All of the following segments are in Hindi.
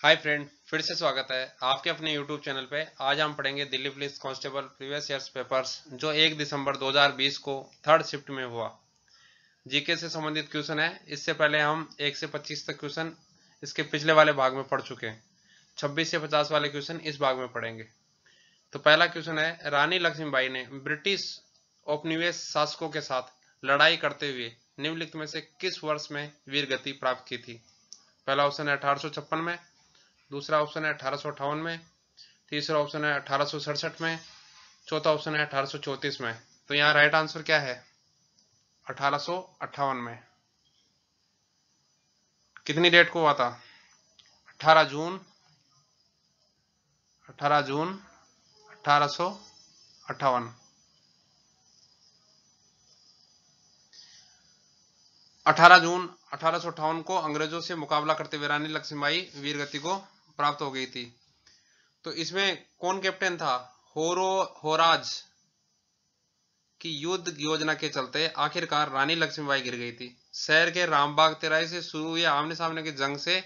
हाय फ्रेंड, फिर से स्वागत है आपके अपने यूट्यूब चैनल पे। आज हम पढ़ेंगे Delhi police constable previous years papers जो 1 दिसंबर 2020 को थर्ड शिफ्ट में हुआ। जीके से संबंधित क्वेश्चन है। इससे पहले हम 1 से 25 तक क्वेश्चन इसके पिछले वाले भाग में पढ़ चुके हैं। 26 से 50 वाले क्वेश्चन इस भाग में पढ़ेंगे। तो पहला क्वेश्चन है, रानी लक्ष्मीबाई ने ब्रिटिश औपनिवेश शासकों के साथ लड़ाई करते हुए निम्नलिखित में से किस वर्ष में वीर गति प्राप्त की थी? पहला ऑप्शन है 1856 में, दूसरा ऑप्शन है 1858 में, तीसरा ऑप्शन है 1867 में, चौथा ऑप्शन है 1834 में। तो यहाँ राइट आंसर क्या है? 1858 में। कितनी डेट को हुआ था? 18 जून 1858। 18 जून 1858 को अंग्रेजों से मुकाबला करते हुए रानी लक्ष्मीबाई वीर गति को प्राप्त हो गई थी। तो इसमें कौन कैप्टन था? होराज की युद्ध योजना के चलते आखिरकार रानी लक्ष्मीबाई गिर गई थी। शहर के रामबाग तेराई से शुरू हुई आमने सामने की जंग से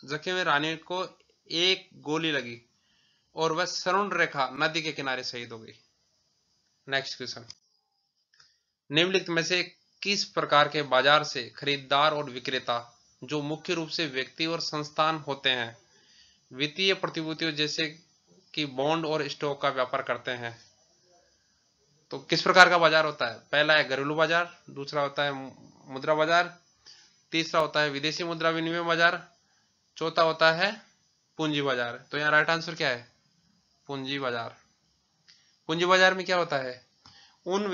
जख्मी में रानी को एक गोली लगी और वह स्वर्ण रेखा नदी के किनारे शहीद हो गई। नेक्स्ट क्वेश्चन, निम्नलिखित में से किस प्रकार के बाजार से खरीदार और विक्रेता, जो मुख्य रूप से व्यक्ति और संस्थान होते हैं, वित्तीय प्रतिभूतियों जैसे कि बॉन्ड और स्टॉक का व्यापार करते हैं? तो किस प्रकार का बाजार होता है? पहला है घरेलू बाजार, दूसरा होता है मुद्रा बाजार, तीसरा होता है विदेशी मुद्रा विनिमय बाजार, चौथा होता है पूंजी बाजार। तो यहाँ राइट आंसर क्या है? पूंजी बाजार। पूंजी बाजार में क्या होता है? उन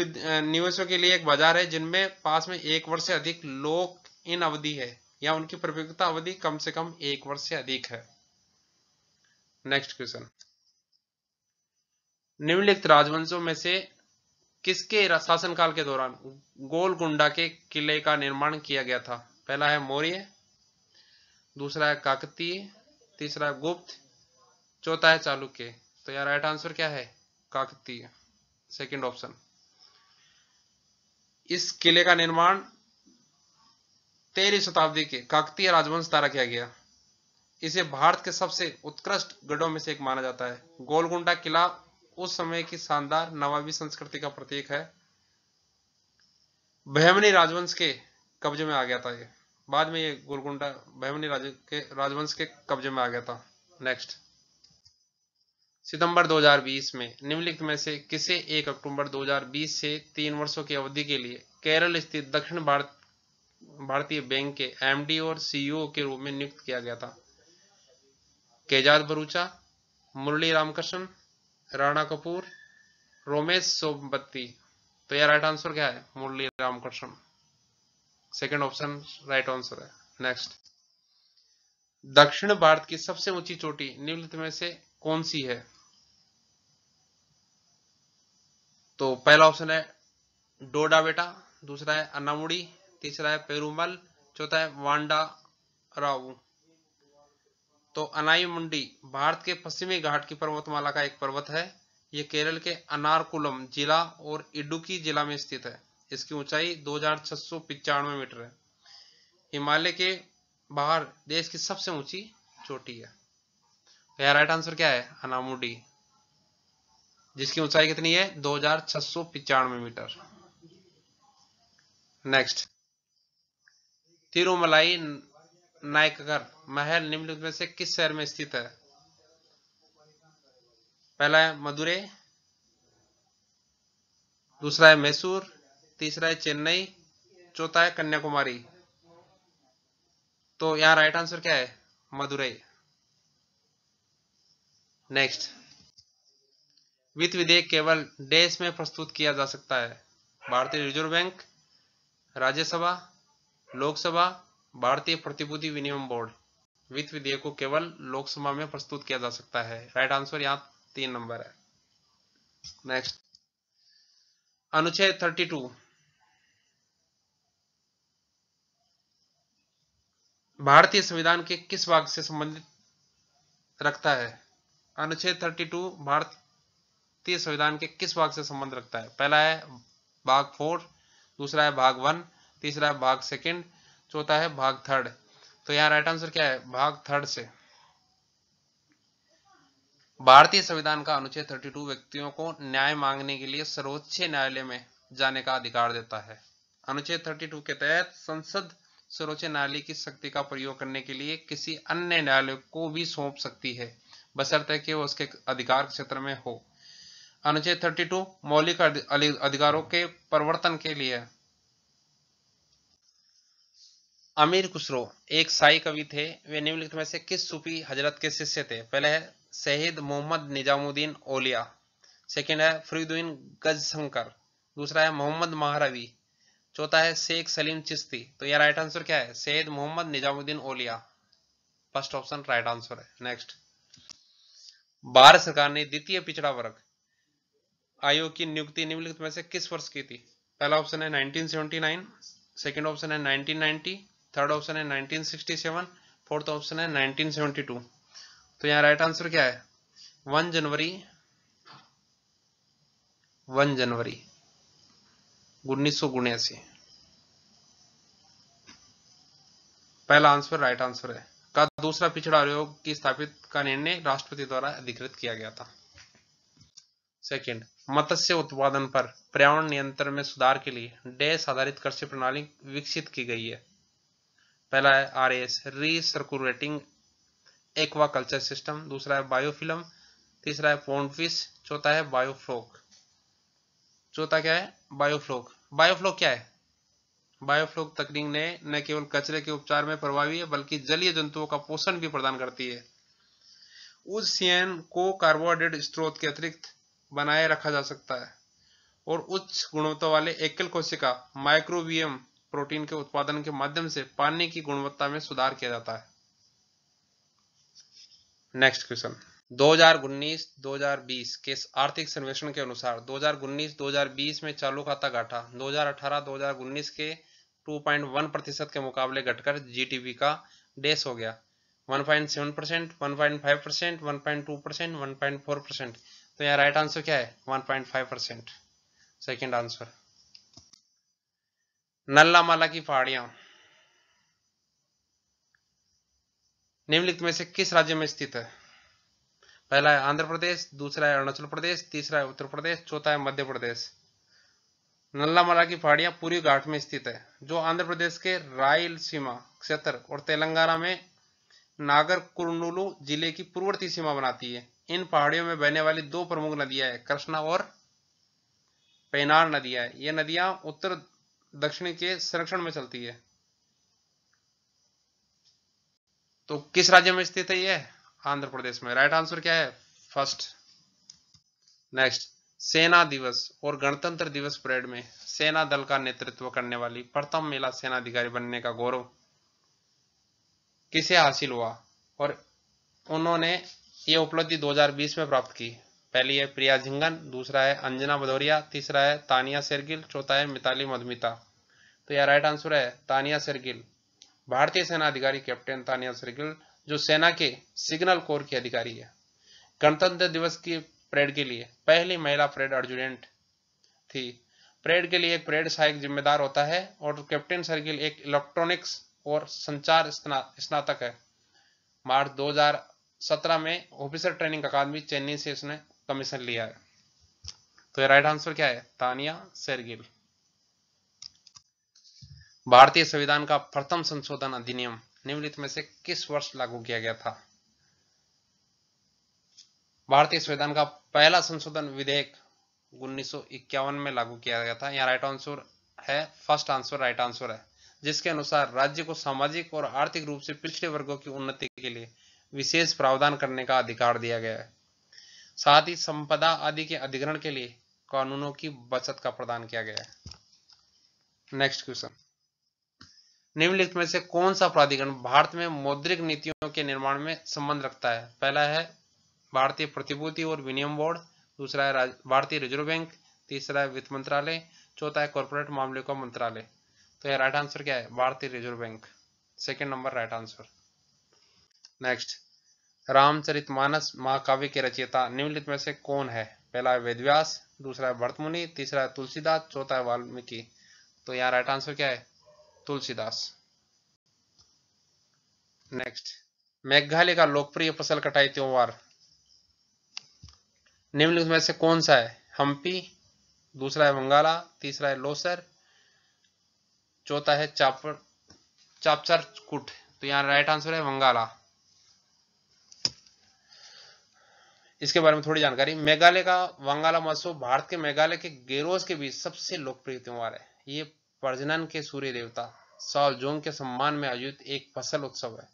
निवेशों के लिए एक बाजार है जिनमें पास में 1 वर्ष से अधिक लॉक इन अवधि है या उनकी परिपक्वता अवधि कम से कम 1 वर्ष से अधिक है। नेक्स्ट क्वेश्चन, निम्नलिखित राजवंशों में से किसके शासनकाल के दौरान गोलकुंडा के किले का निर्माण किया गया था? पहला है मौर्य, दूसरा है काकतीय, तीसरा है गुप्त, चौथा है चालुक्य। तो यार राइट आंसर क्या है? Kakatiya, second option. इस किले का निर्माण 13वीं शताब्दी के काकतीय राजवंश द्वारा किया गया। इसे भारत के सबसे उत्कृष्ट गढ़ों में से एक माना जाता है। गोलकुंडा किला उस समय की शानदार नवाबी संस्कृति का प्रतीक है। बहमनी राजवंश के कब्जे में आ गया था ये। बाद में ये गोलकुंडा बहमनी राजवंश के कब्जे में आ गया था। नेक्स्ट, सितंबर 2020 में निम्नलिखित में से किसे 1 अक्टूबर 2020 से 3 वर्षों की अवधि के लिए केरल स्थित दक्षिण भारतीय बैंक के एमडी और सीईओ के रूप में नियुक्त किया गया था? केजाद बरूचा, मुरली रामकृष्ण, राणा कपूर, रोमेश सोमबत्ती। तो यह राइट आंसर क्या है? Murali Ramakrishna, second option right answer है। नेक्स्ट, दक्षिण भारत की सबसे ऊंची चोटी निम्नलिखित में से कौन सी है? तो पहला ऑप्शन है डोडा बेटा, दूसरा है अन्नामुड़ी, तीसरा है पेरूमल, चौथा है वांडा राव। तो अनाई मुंडी भारत के पश्चिमी घाट की पर्वतमाला का एक पर्वत है। यह केरल के अनारकुलम जिला और इडुक्की जिला में स्थित है। इसकी ऊंचाई 2695 मीटर है। हिमालय के बाहर देश की सबसे ऊंची चोटी है। तो यार राइट आंसर क्या है? अनामुडी, जिसकी ऊंचाई कितनी है? 2695 मीटर। नेक्स्ट, तिरुमलाई नायकगर महल निम्नलिखित में से किस शहर में स्थित है? पहला है मदुरै, दूसरा है मैसूर, तीसरा है चेन्नई, चौथा है कन्याकुमारी। तो यहाँ राइट आंसर क्या है? मदुरै। नेक्स्ट, वित्त विधेयक केवल देश में प्रस्तुत किया जा सकता है? भारतीय रिजर्व बैंक, राज्यसभा, लोकसभा, भारतीय प्रतिभूति विनिमय बोर्ड। वित्त विधेयक को केवल लोकसभा में प्रस्तुत किया जा सकता है। राइट आंसर यहाँ 3 नंबर है। नेक्स्ट, अनुच्छेद 32 भारतीय संविधान के किस भाग से संबंधित रखता है? अनुच्छेद 32 भारतीय संविधान के किस भाग से संबंध रखता है? पहला है भाग 4, दूसरा है भाग 1, तीसरा है भाग 2, चौथा है भाग 3। तो यहाँ राइट आंसर क्या है? भाग 3 से। भारतीय संविधान का अनुच्छेद 32 व्यक्तियों को न्याय मांगने के लिए सर्वोच्च न्यायालय में जाने का अधिकार देता है। अनुच्छेद 32 के तहत संसद सर्वोच्च न्यायालय की शक्ति का प्रयोग करने के लिए किसी अन्य न्यायालय को भी सौंप सकती है, बशर्ते कि वो उसके अधिकार क्षेत्र में हो। अनुच्छेद 32 मौलिक अधिकारों के प्रवर्तन के लिए। अमीर खुसरो एक शाही कवि थे। वे निम्नलिखित में से किस सूफी हजरत के शिष्य थे? पहले है शहीद मोहम्मद निजामुद्दीन औलिया, सेकंड है फरीदुद्दीन गजशंकर, दूसरा है मोहम्मद महारवी, चौथा है शेख सलीम चिश्ती। तो यह राइट आंसर क्या है? शहीद मोहम्मद निजामुद्दीन औलिया, फर्स्ट ऑप्शन राइट आंसर है। नेक्स्ट, भारत सरकार ने द्वितीय पिछड़ा वर्ग आयोग की नियुक्ति निम्नलिखित में से किस वर्ष की थी? पहला ऑप्शन है 1979, सेकंड ऑप्शन है 1990, थर्ड ऑप्शन है 1967, फोर्थ ऑप्शन है 1972। तो यहाँ राइट आंसर क्या है? 1 जनवरी 1979। पहला आंसर राइट आंसर है। का दूसरा पिछड़ा आयोग की स्थापित का निर्णय राष्ट्रपति द्वारा अधिकृत किया गया था। सेकंड, मत्स्य उत्पादन पर पर्यावरण नियंत्रण में सुधार के लिए डैश आधारित कृषि प्रणाली विकसित की गई है। पहला है RAS रीसर्कुलेटिंग एक्वाकल्चर सिस्टम, दूसरा है बायोफिल्म, तीसरा है पॉन्ड फिश, चौथा है बायोफ्लोक। चौथा क्या है? बायोफ्लोक। बायोफ्लोक क्या है? बायोफ्लोक तकनीक ने न केवल कचरे के उपचार में प्रभावी है बल्कि जलीय जंतुओं का पोषण भी प्रदान करती है। उच्च CN को कार्बोहाइड्रेट स्रोत के अतिरिक्त बनाए रखा जा सकता है और उच्च गुणवत्ता वाले एकल कोशिका माइक्रोबियम प्रोटीन के उत्पादन के माध्यम से पानी की गुणवत्ता में सुधार किया जाता है। नेक्स्ट क्वेश्चन, 2019-2020 के आर्थिक सर्वेक्षण के अनुसार 2019-2020 में चालू खाता घाटा 2018-2019 के 2.1% के मुकाबले घटकर GDP का डैश हो गया 1.7%, 1.5%, 1.2%, 1.4%। तो यहाँ राइट आंसर क्या है? 1.5%, सेकेंड आंसर। नल्ला माला की पहाड़ियां निम्नलिखित में से किस राज्य में स्थित है? पहला है आंध्र प्रदेश, दूसरा है अरुणाचल प्रदेश, तीसरा है उत्तर प्रदेश, चौथा है मध्य प्रदेश। नल्ला माला की पहाड़ियां पूरी घाट में स्थित है, जो आंध्र प्रदेश के रायलसीमा क्षेत्र और तेलंगाना में नागर कुर्नूलु जिले की पूर्ववर्ती सीमा बनाती है। इन पहाड़ियों में बहने वाली दो प्रमुख नदियां हैं, कृष्णा और पेनार नदियां हैं। ये नदियां उत्तर दक्षिण के संरक्षण में चलती है। तो किस राज्य में स्थित है ये? आंध्र प्रदेश में। राइट आंसर क्या है? फर्स्ट। नेक्स्ट, सेना दिवस और गणतंत्र दिवस परेड में सेना दल का नेतृत्व करने वाली प्रथम महिला सेनाधिकारी बनने का गौरव किसे हासिल हुआ और उन्होंने ये उपलब्धि 2020 में प्राप्त की? पहली है प्रिया झिंगन, दूसरा है अंजना भदौरिया, तीसरा है तानिया शेरगिल, चौथा है मिताली मधुमिता। तो यह राइट आंसर है तानिया शेरगिल। भारतीय सेना अधिकारी कैप्टन तानिया शेरगिल जो सेना के सिग्नल कोर की अधिकारी है। गणतंत्र दिवस की परेड के लिए पहली महिला परेड एडजुटेंट थी। परेड के लिए एक परेड सहायक जिम्मेदार होता है और कैप्टन शेरगिल एक इलेक्ट्रॉनिक्स और संचार स्नातक है। मार्च 2017 में ऑफिसर ट्रेनिंग अकादमी चेन्नई से उसने कमीशन लिया है। तो राइट आंसर क्या है? तानिया शेरगिल। भारतीय संविधान का प्रथम संशोधन अधिनियम निम्नलिखित में से किस वर्ष लागू किया गया था? भारतीय संविधान का पहला संशोधन विधेयक 1951 में लागू किया गया था। यहाँ राइट आंसर है फर्स्ट आंसर राइट आंसर है, जिसके अनुसार राज्य को सामाजिक और आर्थिक रूप से पिछड़े वर्गों की उन्नति के लिए विशेष प्रावधान करने का अधिकार दिया गया है। साथ ही संपदा आदि के अधिग्रहण के लिए कानूनों की बचत का प्रदान किया गया है। नेक्स्ट क्वेश्चन, निम्नलिखित में से कौन सा प्राधिकरण भारत में मौद्रिक नीतियों के निर्माण में संबंध रखता है? पहला है भारतीय प्रतिभूति और विनिमय बोर्ड, दूसरा है भारतीय रिजर्व बैंक, तीसरा है वित्त मंत्रालय, चौथा है कॉर्पोरेट मामले का मंत्रालय। तो यह राइट आंसर क्या है? भारतीय reserve bank, second number right answer. Next, Ramcharitmanas महाकाव्य के रचयिता निम्नलिखित में से कौन है? पहला है वेदव्यास, दूसरा है भरतमुनि, तीसरा है तुलसीदास, चौथा है वाल्मीकि। तो यहाँ राइट आंसर क्या है? तुलसीदास। नेक्स्ट, मेघालय का लोकप्रिय फसल कटाई त्योहार निम्नलिखित में से कौन सा है? हम्पी, दूसरा है वंगाला, तीसरा है लोसर, चौथा है चापचर कुट। तो यहाँ राइट आंसर है वंगाला। इसके बारे में थोड़ी जानकारी। मेघालय का वंगाला महोत्सव भारत के मेघालय के गेरोज के बीच सबसे लोकप्रिय त्योहार है। ये प्रजनन के सूर्य देवता सालजोंग के सम्मान में आयोजित एक फसल उत्सव है।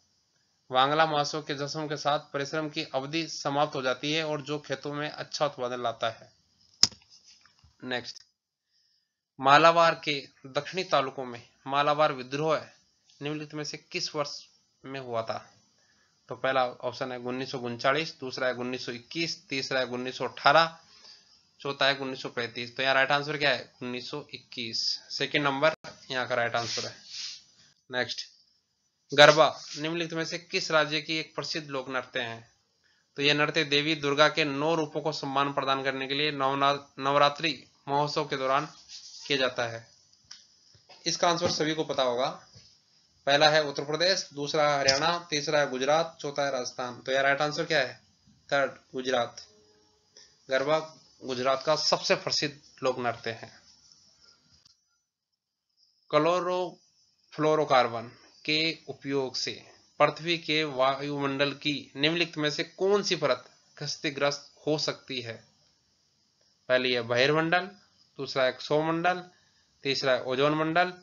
वांगला महोत्सव के जश्न के साथ परिश्रम की अवधि समाप्त हो जाती है और जो खेतों में अच्छा उत्पादन लाता है। नेक्स्ट, मालाबार के दक्षिणी तालुकों में मालाबार विद्रोह निम्नलिखित में से किस वर्ष में हुआ था? तो पहला ऑप्शन है 1939, दूसरा है 1921, तीसरा है 1918, चौथा है 1935। तो यहाँ राइट आंसर क्या है? 1921। सेकेंड नंबर यहाँ का राइट आंसर है। नेक्स्ट, गरबा निम्नलिखित में से किस राज्य की एक प्रसिद्ध लोक नृत्य है? तो यह नृत्य देवी दुर्गा के 9 रूपों को सम्मान प्रदान करने के लिए नवरात्रि महोत्सव के दौरान किया जाता है। इसका आंसर सभी को पता होगा। पहला है उत्तर प्रदेश, दूसरा है हरियाणा, तीसरा है गुजरात, चौथा है राजस्थान। तो यह राइट आंसर क्या है? थर्ड, गुजरात। गरबा गुजरात का सबसे प्रसिद्ध लोक नृत्य है। क्लोरोफ्लोरोकार्बन के उपयोग से पृथ्वी के वायुमंडल की निम्नलिखित में से कौन सी परत क्षतिग्रस्त हो सकती है? पहली है बहिर्मंडल, दूसरा है सौरमंडल, तीसरा है ओजोन मंडल,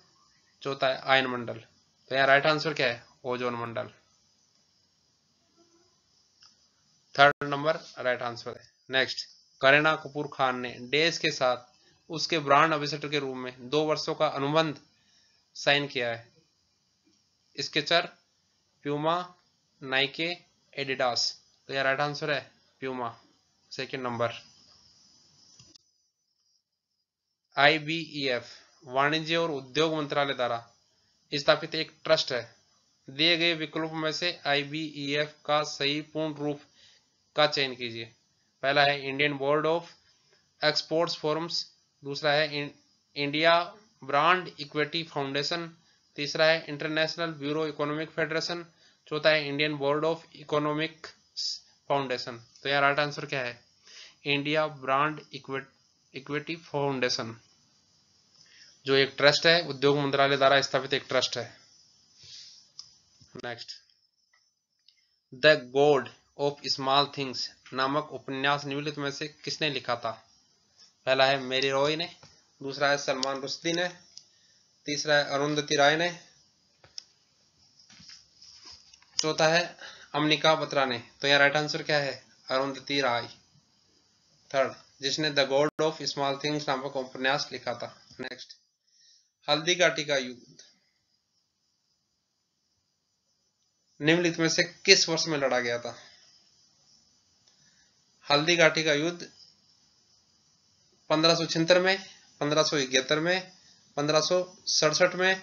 चौथा है आयन मंडल। तो यहाँ राइट आंसर क्या है? ओजोन मंडल। थर्ड नंबर राइट आंसर है। नेक्स्ट, करीना कपूर खान ने डैश के साथ उसके ब्रांड एम्बेसडर के रूप में 2 वर्षों का अनुबंध साइन किया है। Sketcher, Puma, Nike, Adidas. तो यह राइट आंसर है प्यूमा। Second number. IBEF वाणिज्य और उद्योग मंत्रालय द्वारा स्थापित एक ट्रस्ट है। दिए गए विकल्पों में से IBEF का सही पूर्ण रूप का चयन कीजिए। पहला है Indian board of exports forums, दूसरा है इंडिया ब्रांड इक्विटी फाउंडेशन, तीसरा है इंटरनेशनल ब्यूरो इकोनॉमिक फेडरेशन, चौथा है Indian board of economic foundation. तो यार राइट आंसर क्या है? इंडिया ब्रांड इक्विटी फाउंडेशन, जो एक ट्रस्ट है, उद्योग मंत्रालय द्वारा स्थापित एक ट्रस्ट है। Next, the God of small things नामक उपन्यास निम्नलिखित में से किसने लिखा था? पहला है मेरी रॉय ने, दूसरा है सलमान रुश्दी ने, तीसरा है अरुंधति राय ने, चौथा है अमनिका बत्रा ने। तो यह राइट आंसर क्या है? अरुंधति राय। थर्ड, जिसने the God of small things नामक उपन्यास लिखा था। नेक्स्ट, हल्दी घाटी का युद्ध निम्नलिखित में से किस वर्ष में लड़ा गया था? हल्दी घाटी का युद्ध 1576 में, 1571 में, 1567 में,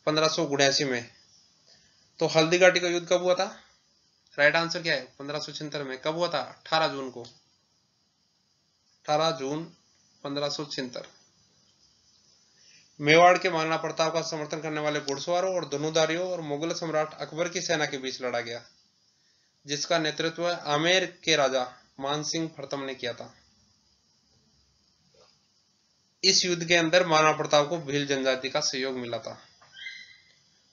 1579 में। तो हल्दी घाटी का युद्ध कब हुआ था? राइट आंसर क्या है? 1576 में। कब हुआ था? 18 जून को। 18 जून 1576। मेवाड़ के महाराणा प्रताप का समर्थन करने वाले घुड़सवारों और धनुधारियों और मुगल सम्राट अकबर की सेना के बीच लड़ा गया, जिसका नेतृत्व आमेर के राजा मानसिंह प्रथम ने किया था। इस युद्ध के अंदर महाराणा प्रताप को भील जनजाति का सहयोग मिला था।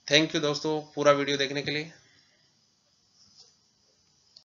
थैंक यू दोस्तों पूरा वीडियो देखने के लिए।